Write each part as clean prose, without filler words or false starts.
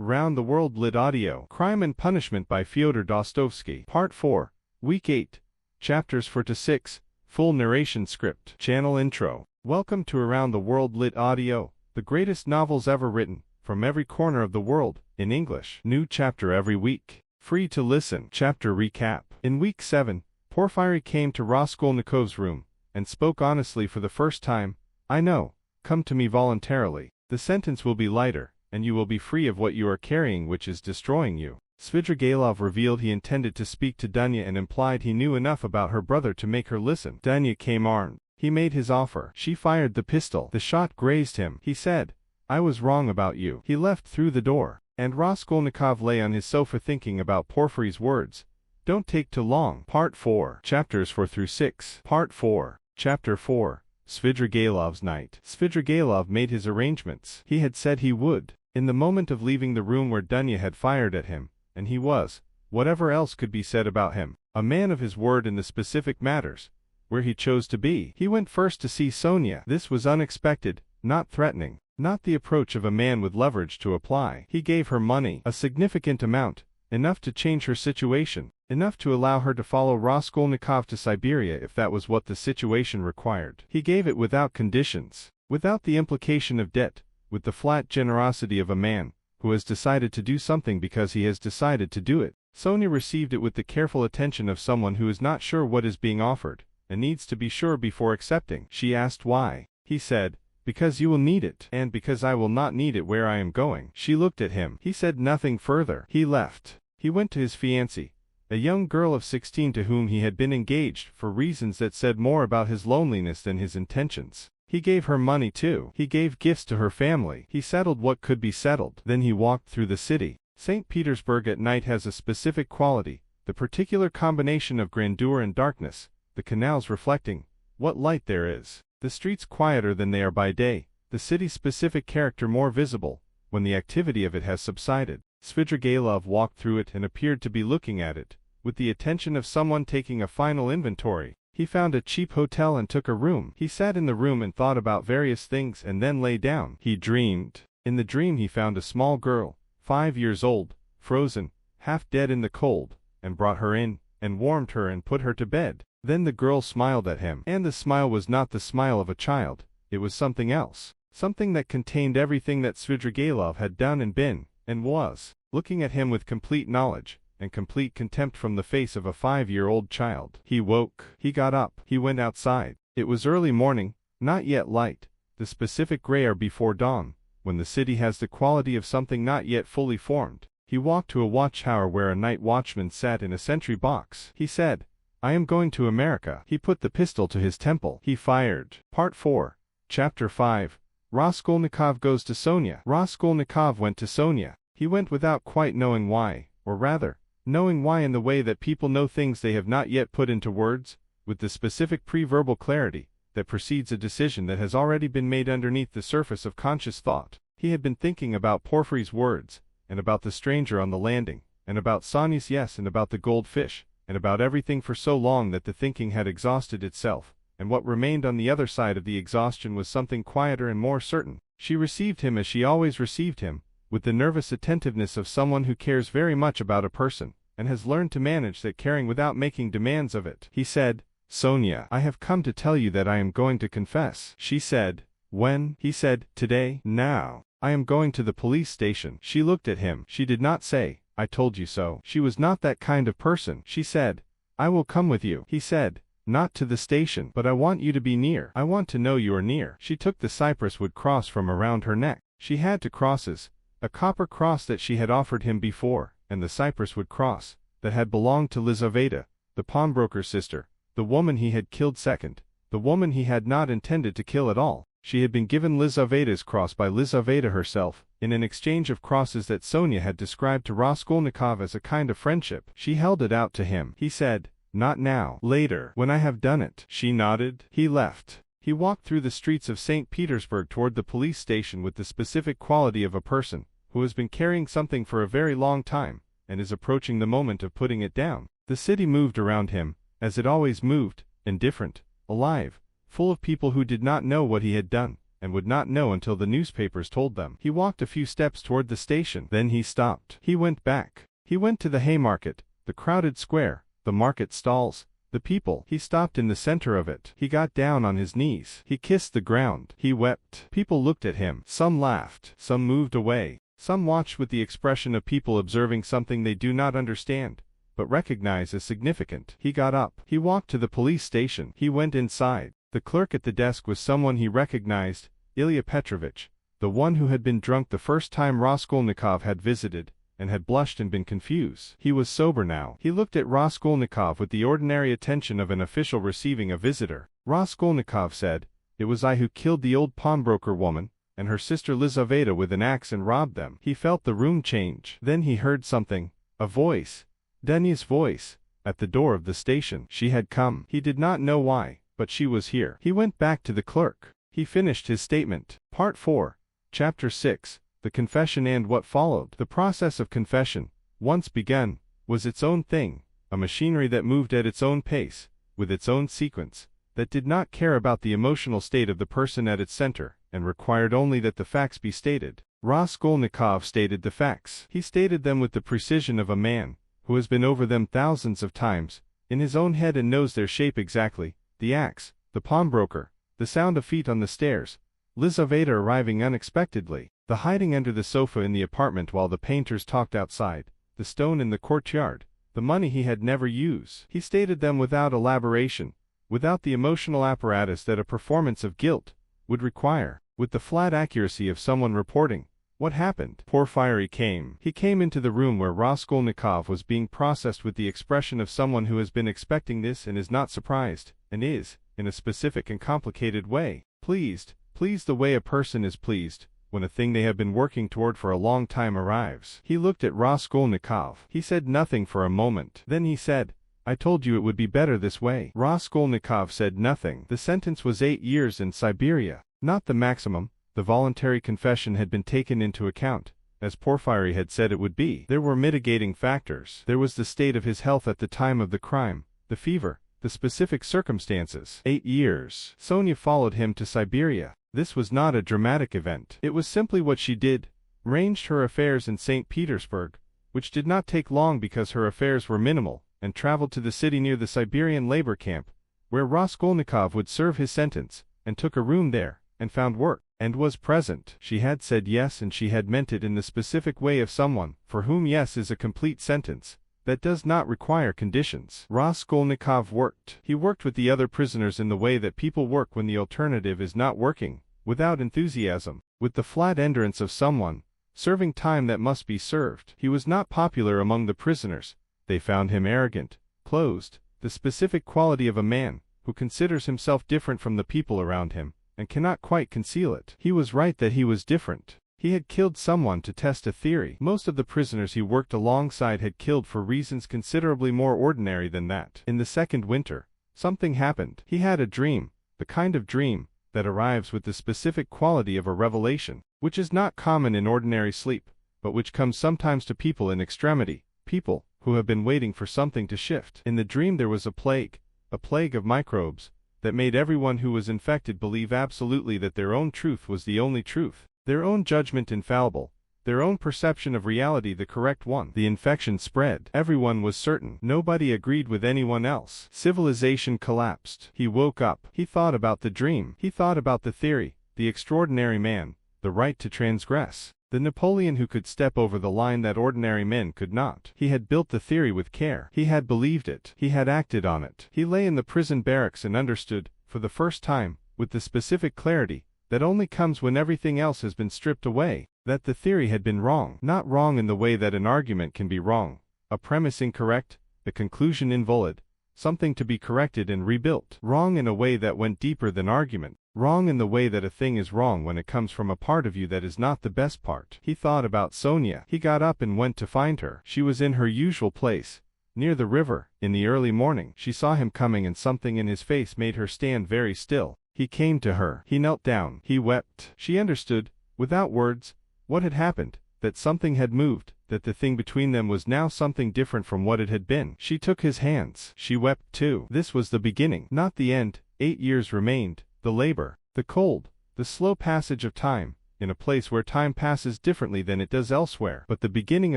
Round the World Lit Audio. Crime and Punishment by Fyodor Dostoevsky. Part 4. Week 8. Chapters 4 to 6. Full narration script. Channel intro. Welcome to Around the World Lit Audio, the greatest novels ever written, from every corner of the world, in English. New chapter every week. Free to listen. Chapter recap. In week 7, Porfiry came to Raskolnikov's room, and spoke honestly for the first time. I know. Come to me voluntarily. The sentence will be lighter, and you will be free of what you are carrying which is destroying you. Svidrigailov revealed he intended to speak to Dunya and implied he knew enough about her brother to make her listen. Dunya came armed. He made his offer. She fired the pistol. The shot grazed him. He said, "I was wrong about you." He left through the door, and Raskolnikov lay on his sofa thinking about Porfiry's words. Don't take too long. Part 4. Chapters 4 through 6. Part 4. Chapter 4. Svidrigailov's night. Svidrigailov made his arrangements. He had said he would. In the moment of leaving the room where Dunya had fired at him, and he was, whatever else could be said about him, a man of his word in the specific matters, where he chose to be. He went first to see Sonya. This was unexpected, not threatening, not the approach of a man with leverage to apply. He gave her money, a significant amount, enough to change her situation, enough to allow her to follow Raskolnikov to Siberia if that was what the situation required. He gave it without conditions, without the implication of debt, with the flat generosity of a man who has decided to do something because he has decided to do it. Sonya received it with the careful attention of someone who is not sure what is being offered, and needs to be sure before accepting. She asked why. He said, "Because you will need it, and because I will not need it where I am going." She looked at him. He said nothing further. He left. He went to his fiancée, a young girl of 16 to whom he had been engaged for reasons that said more about his loneliness than his intentions. He gave her money too. He gave gifts to her family. He settled what could be settled. Then he walked through the city. St. Petersburg at night has a specific quality, the particular combination of grandeur and darkness, the canals reflecting what light there is, the streets quieter than they are by day, the city's specific character more visible when the activity of it has subsided. Svidrigailov walked through it and appeared to be looking at it with the attention of someone taking a final inventory. He found a cheap hotel and took a room. He sat in the room and thought about various things and then lay down. He dreamed. In the dream he found a small girl, 5 years old, frozen, half dead in the cold, and brought her in, and warmed her and put her to bed. Then the girl smiled at him. And the smile was not the smile of a child, it was something else. Something that contained everything that Svidrigailov had done and been, and was, looking at him with complete knowledge and complete contempt from the face of a 5-year-old child. He woke. He got up. He went outside. It was early morning, not yet light, the specific gray hour before dawn, when the city has the quality of something not yet fully formed. He walked to a watchtower where a night watchman sat in a sentry box. He said, "I am going to America." He put the pistol to his temple. He fired. Part 4. Chapter 5. Raskolnikov goes to Sonya. Raskolnikov went to Sonya. He went without quite knowing why, or rather, knowing why in the way that people know things they have not yet put into words, with the specific pre-verbal clarity that precedes a decision that has already been made underneath the surface of conscious thought. He had been thinking about Porfiry's words, and about the stranger on the landing, and about Sonya's yes, and about the goldfish, and about everything for so long that the thinking had exhausted itself, and what remained on the other side of the exhaustion was something quieter and more certain. She received him as she always received him, with the nervous attentiveness of someone who cares very much about a person, and has learned to manage that caring without making demands of it. He said, "Sonya, I have come to tell you that I am going to confess." She said, "When?" He said, "Today, now. I am going to the police station." She looked at him. She did not say, "I told you so." She was not that kind of person. She said, "I will come with you." He said, "Not to the station, but I want you to be near. I want to know you are near." She took the cypress wood cross from around her neck. She had 2 crosses, a copper cross that she had offered him before, and the cypress wood cross that had belonged to Lizaveta, the pawnbroker's sister, the woman he had killed second, the woman he had not intended to kill at all. She had been given Lizaveta's cross by Lizaveta herself, in an exchange of crosses that Sonya had described to Raskolnikov as a kind of friendship. She held it out to him. He said, "Not now. Later, when I have done it." She nodded. He left. He walked through the streets of St. Petersburg toward the police station with the specific quality of a person who has been carrying something for a very long time, and is approaching the moment of putting it down. The city moved around him, as it always moved, indifferent, alive, full of people who did not know what he had done, and would not know until the newspapers told them. He walked a few steps toward the station. Then he stopped. He went back. He went to the Haymarket, the crowded square, the market stalls, the people. He stopped in the center of it. He got down on his knees. He kissed the ground. He wept. People looked at him. Some laughed. Some moved away. Some watched with the expression of people observing something they do not understand, but recognize as significant. He got up. He walked to the police station. He went inside. The clerk at the desk was someone he recognized, Ilya Petrovich, the one who had been drunk the first time Raskolnikov had visited, and had blushed and been confused. He was sober now. He looked at Raskolnikov with the ordinary attention of an official receiving a visitor. Raskolnikov said, "It was I who killed the old pawnbroker woman, and her sister Lizaveta with an axe and robbed them." He felt the room change. Then he heard something, a voice, Dunya's voice, at the door of the station. She had come. He did not know why, but she was here. He went back to the clerk. He finished his statement. Part 4, Chapter 6, The Confession and What Followed. The process of confession, once begun, was its own thing, a machinery that moved at its own pace, with its own sequence, that did not care about the emotional state of the person at its center, and required only that the facts be stated. Raskolnikov stated the facts. He stated them with the precision of a man who has been over them thousands of times, in his own head, and knows their shape exactly: the axe, the pawnbroker, the sound of feet on the stairs, Lizaveta arriving unexpectedly, the hiding under the sofa in the apartment while the painters talked outside, the stone in the courtyard, the money he had never used. He stated them without elaboration, without the emotional apparatus that a performance of guilt would require, with the flat accuracy of someone reporting what happened. Porfiry came. He came into the room where Raskolnikov was being processed with the expression of someone who has been expecting this and is not surprised, and is, in a specific and complicated way, pleased the way a person is pleased when a thing they have been working toward for a long time arrives. He looked at Raskolnikov. He said nothing for a moment. Then he said, "I told you it would be better this way." Raskolnikov said nothing. The sentence was 8 years in Siberia, not the maximum. The voluntary confession had been taken into account, as Porfiry had said it would be. There were mitigating factors. There was the state of his health at the time of the crime, the fever, the specific circumstances. 8 years. Sonya followed him to Siberia. This was not a dramatic event. It was simply what she did, arranged her affairs in Saint Petersburg, which did not take long because her affairs were minimal, and traveled to the city near the Siberian labor camp, where Raskolnikov would serve his sentence, and took a room there, and found work, and was present. She had said yes, and she had meant it in the specific way of someone for whom yes is a complete sentence that does not require conditions. Raskolnikov worked. He worked with the other prisoners in the way that people work when the alternative is not working, without enthusiasm, with the flat endurance of someone serving time that must be served. He was not popular among the prisoners. They found him arrogant, closed, the specific quality of a man who considers himself different from the people around him, and cannot quite conceal it. He was right that he was different. He had killed someone to test a theory. Most of the prisoners he worked alongside had killed for reasons considerably more ordinary than that. In the second winter, something happened. He had a dream, the kind of dream that arrives with the specific quality of a revelation, which is not common in ordinary sleep, but which comes sometimes to people in extremity, people who have been waiting for something to shift. In the dream there was a plague of microbes, that made everyone who was infected believe absolutely that their own truth was the only truth, their own judgment infallible, their own perception of reality the correct one. The infection spread. Everyone was certain. Nobody agreed with anyone else. Civilization collapsed. He woke up. He thought about the dream. He thought about the theory, the extraordinary man, the right to transgress, the Napoleon who could step over the line that ordinary men could not. He had built the theory with care. He had believed it. He had acted on it. He lay in the prison barracks and understood, for the first time, with the specific clarity that only comes when everything else has been stripped away, that the theory had been wrong. Not wrong in the way that an argument can be wrong, a premise incorrect, the conclusion invalid, something to be corrected and rebuilt. Wrong in a way that went deeper than argument. Wrong in the way that a thing is wrong when it comes from a part of you that is not the best part. He thought about Sonya. He got up and went to find her. She was in her usual place, near the river. In the early morning, she saw him coming, and something in his face made her stand very still. He came to her. He knelt down. He wept. She understood, without words, what had happened, that something had moved, that the thing between them was now something different from what it had been. She took his hands. She wept too. This was the beginning, not the end. 8 years remained. The labor, the cold, The slow passage of time, in a place where time passes differently than it does elsewhere. But the beginning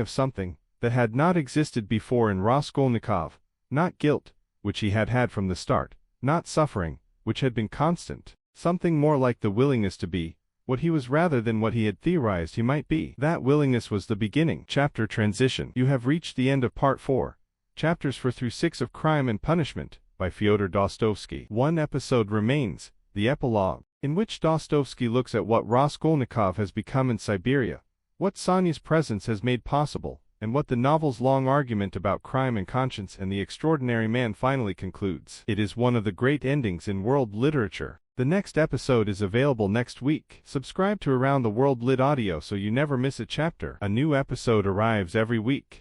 of something that had not existed before in Raskolnikov, not guilt, which he had had from the start, not suffering, which had been constant, something more like the willingness to be what he was rather than what he had theorized he might be. That willingness was the beginning. Chapter Transition. You have reached the end of Part 4, Chapters 4 through 6 of Crime and Punishment, by Fyodor Dostoevsky. One episode remains, the epilogue, in which Dostoevsky looks at what Raskolnikov has become in Siberia, what Sonya's presence has made possible, and what the novel's long argument about crime and conscience and the extraordinary man finally concludes. It is one of the great endings in world literature. The next episode is available next week. Subscribe to Around the World Lit Audio so you never miss a chapter. A new episode arrives every week.